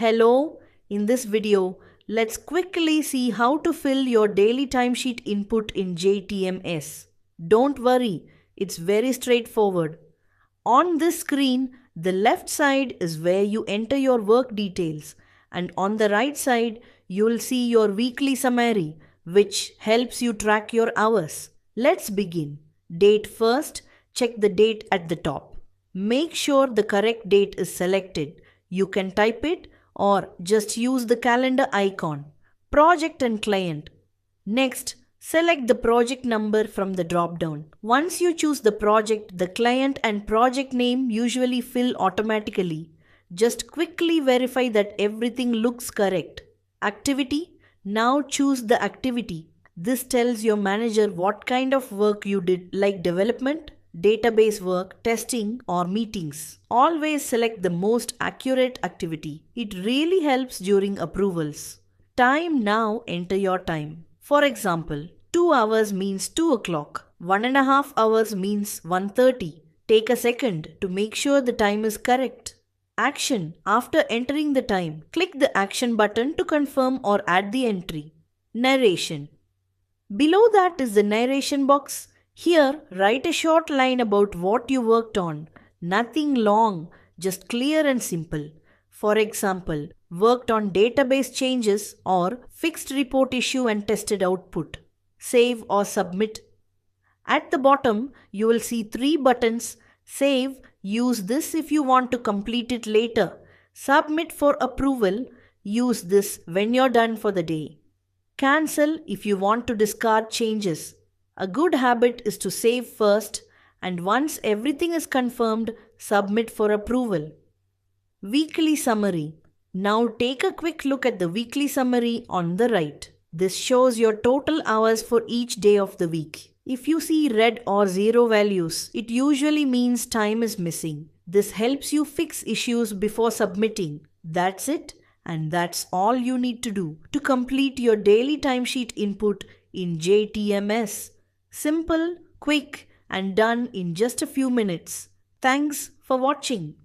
Hello, in this video, let's quickly see how to fill your daily timesheet input in JTMS. Don't worry, it's very straightforward. On this screen, the left side is where you enter your work details, and on the right side, you'll see your weekly summary, which helps you track your hours. Let's begin. Date first, check the date at the top. Make sure the correct date is selected. You can type it or just use the calendar icon. Project and client. Next, select the project number from the drop-down. Once you choose the project, the client and project name usually fill automatically. Just quickly verify that everything looks correct. Activity. Now choose the activity. This tells your manager what kind of work you did, like development, database work, testing, or meetings. Always select the most accurate activity. It really helps during approvals. Time. Now enter your time. For example, 2 hours means 2 o'clock. 1.5 hours means 1:30. Take a second to make sure the time is correct. Action. After entering the time, click the action button to confirm or add the entry. Narration. Below that is the narration box. Here, write a short line about what you worked on. Nothing long, just clear and simple. For example, worked on database changes or fixed report issue and tested output. Save or submit. At the bottom, you will see 3 buttons. Save, use this if you want to complete it later. Submit for approval, use this when you're done for the day. Cancel if you want to discard changes. A good habit is to save first, and once everything is confirmed, submit for approval. Weekly summary. Now take a quick look at the weekly summary on the right. This shows your total hours for each day of the week. If you see red or 0 values, it usually means time is missing. This helps you fix issues before submitting. That's it, and that's all you need to do to complete your daily timesheet input in JTMS. Simple, quick, and done in just a few minutes. Thanks for watching.